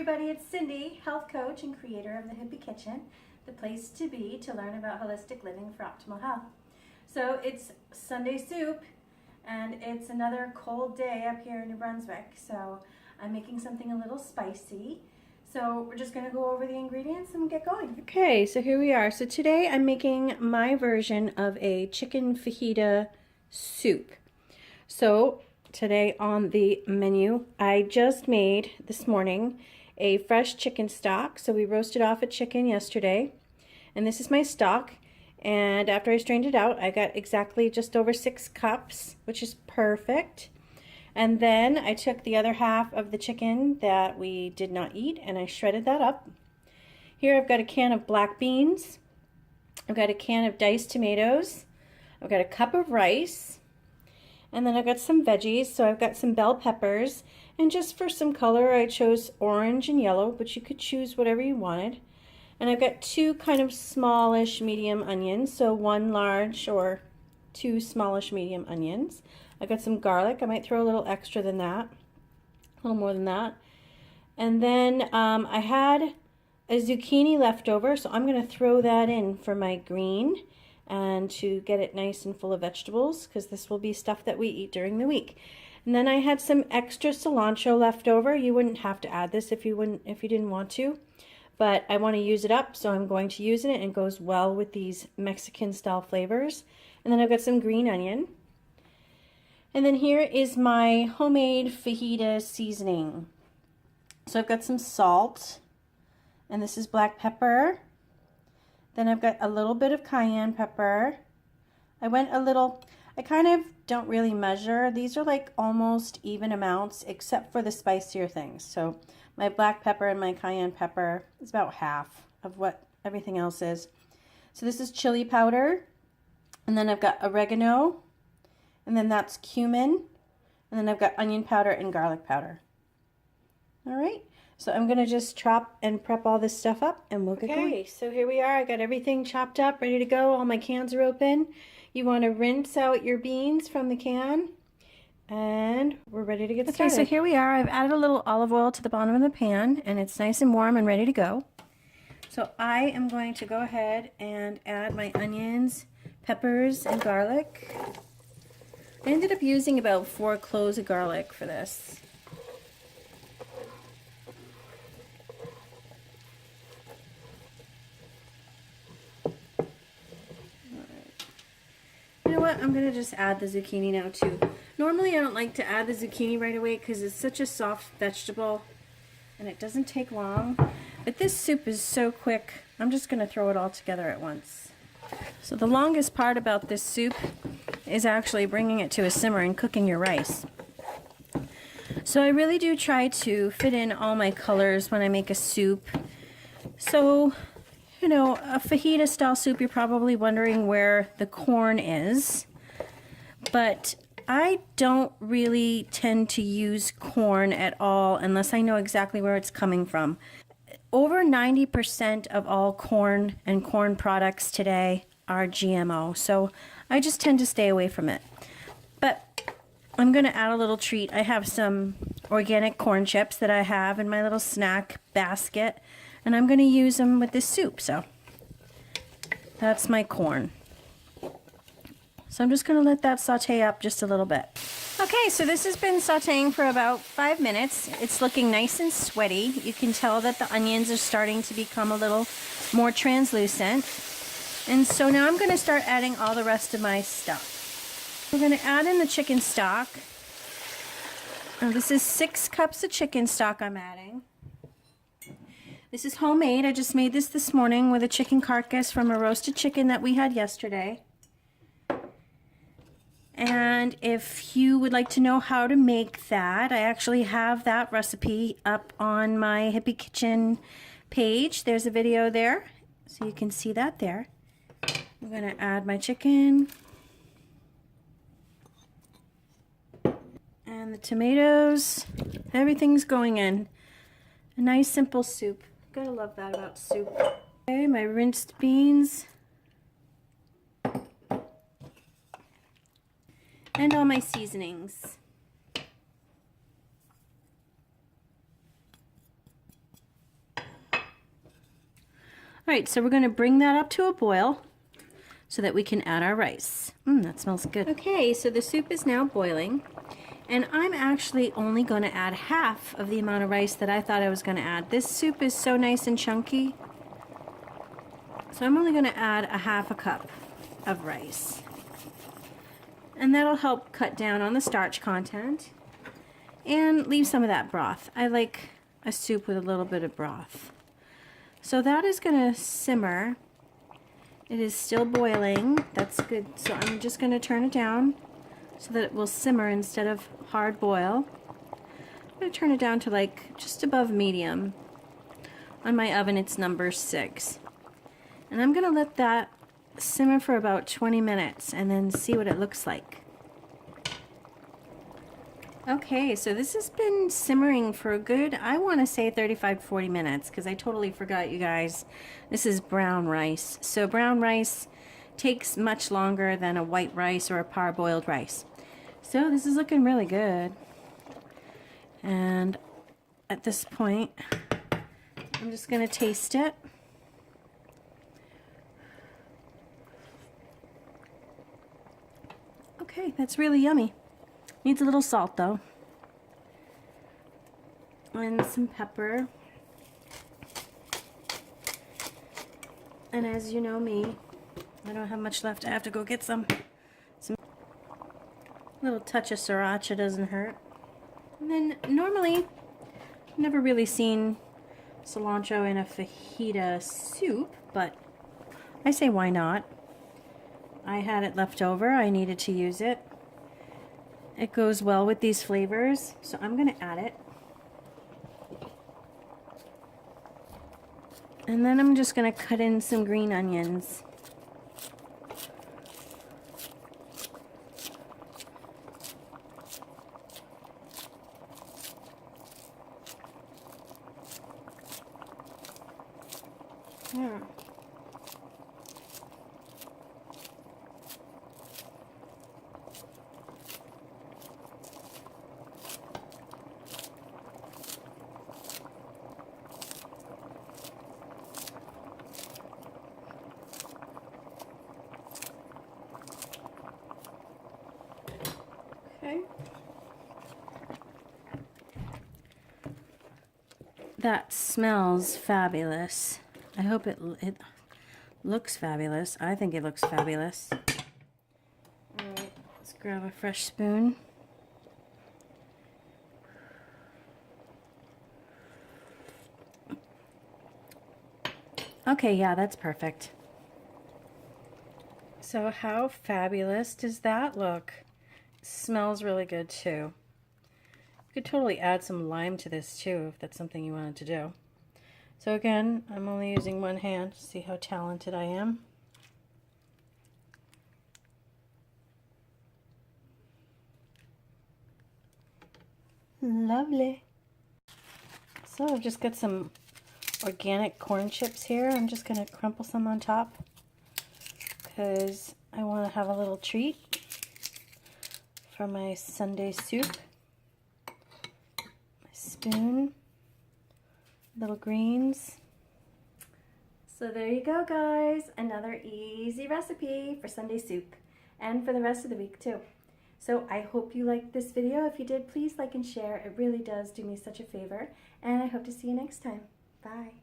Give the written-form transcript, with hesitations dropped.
everybody, it's Cindy, health coach and creator of the Hippie Kitchen, the place to be to learn about holistic living for optimal health. So it's Sunday soup and it's another cold day up here in New Brunswick, so I'm making something a little spicy. So we're just going to go over the ingredients and get going. Okay, so here we are. So today I'm making my version of a chicken fajita soup. So today on the menu, I just made this morning a fresh chicken stock. So we roasted off a chicken yesterday, and this is my stock. And after I strained it out, I got exactly just over 6 cups, which is perfect. And then I took the other half of the chicken that we did not eat and I shredded that up. Here I've got a can of black beans. I've got a can of diced tomatoes. I've got a cup of rice. And then I've got some veggies. So I've got some bell peppers. And just for some color, I chose orange and yellow, but you could choose whatever you wanted. And I've got 2 kind of smallish medium onions. So 1 large or 2 smallish medium onions. I've got some garlic. I might throw a little extra than that, a little more than that. And then I had a zucchini left over, so I'm going to throw that in for my green and to get it nice and full of vegetables, because this will be stuff that we eat during the week. And then I had some extra cilantro left over. You wouldn't have to add this if you didn't want to, but I want to use it up, so I'm going to use it, and it goes well with these Mexican style flavors. And then I've got some green onion. And then here is my homemade fajita seasoning. So I've got some salt, and this is black pepper. Then I've got a little bit of cayenne pepper. I kind of don't really measure. These are like almost even amounts except for the spicier things. So my black pepper and my cayenne pepper is about half of what everything else is. So this is chili powder. And then I've got oregano. And then that's cumin. And then I've got onion powder and garlic powder. All right. So I'm going to just chop and prep all this stuff up and we'll get going. Okay, so here we are. I got everything chopped up, ready to go. All my cans are open. You want to rinse out your beans from the can. And we're ready to get started. Okay, so here we are. I've added a little olive oil to the bottom of the pan, and it's nice and warm and ready to go. So I am going to go ahead and add my onions, peppers, and garlic. I ended up using about 4 cloves of garlic for this. You know what? I'm going to just add the zucchini now too. Normally I don't like to add the zucchini right away because it's such a soft vegetable and it doesn't take long. But this soup is so quick, I'm just going to throw it all together at once. So the longest part about this soup is actually bringing it to a simmer and cooking your rice. So I really do try to fit in all my colors when I make a soup. So, you know, a fajita style soup, you're probably wondering where the corn is. But I don't really tend to use corn at all unless I know exactly where it's coming from. Over 90% of all corn and corn products today are GMO, so I just tend to stay away from it. But I'm going to add a little treat. I have some organic corn chips that I have in my little snack basket, and I'm going to use them with this soup. So that's my corn. So I'm just going to let that saute up just a little bit. Okay, so this has been sauteing for about 5 minutes. It's looking nice and sweaty. You can tell that the onions are starting to become a little more translucent. And so now I'm going to start adding all the rest of my stuff. We're going to add in the chicken stock. Now this is 6 cups of chicken stock I'm adding. This is homemade. I just made this morning with a chicken carcass from a roasted chicken that we had yesterday. And if you would like to know how to make that, I actually have that recipe up on my Hippie Kitchen page. There's a video there, so you can see that there. I'm going to add my chicken and the tomatoes. Everything's going in. A nice simple soup. Gotta love that about soup. Okay, my rinsed beans. And all my seasonings. right, so we're going to bring that up to a boil so that we can add our rice. That smells good. Okay, so the soup is now boiling, and I'm actually only going to add half of the amount of rice that I thought I was going to add. This soup is so nice and chunky, so I'm only going to add a half a cup of rice. And that'll help cut down on the starch content and leave some of that broth. I like a soup with a little bit of broth. So that is going to simmer. It is still boiling. That's good. So I'm just going to turn it down so that it will simmer instead of hard boil. I'm going to turn it down to like just above medium. On my oven it's number 6. And I'm going to let that simmer for about 20 minutes and then see what it looks like. Okay, so this has been simmering for a good, I want to say 35-40 minutes, because I totally forgot, you guys. This is brown rice. So brown rice takes much longer than a white rice or a parboiled rice. So this is looking really good. And at this point, I'm just going to taste it. Okay, that's really yummy. Needs a little salt though. And some pepper. And as you know me, I don't have much left. I have to go get some little touch of sriracha doesn't hurt. And then normally, I've never really seen cilantro in a fajita soup, but I say why not? I had it left over. I needed to use it. It goes well with these flavors, so I'm going to add it. And then I'm just going to cut in some green onions. Yeah. Okay. That smells fabulous. I hope it looks fabulous. I think it looks fabulous. Alright, let's grab a fresh spoon. Okay, yeah, that's perfect. So how fabulous does that look? Smells really good too. You could totally add some lime to this too if that's something you wanted to do. So again, I'm only using one hand to see how talented I am. Lovely. So I've just got some organic corn chips here. I'm just going to crumple some on top because I want to have a little treat for my Sunday soup. My spoon, little greens. So there you go, guys. Another easy recipe for Sunday soup and for the rest of the week too. So I hope you liked this video. If you did, please like and share. It really does do me such a favor. And I hope to see you next time. Bye.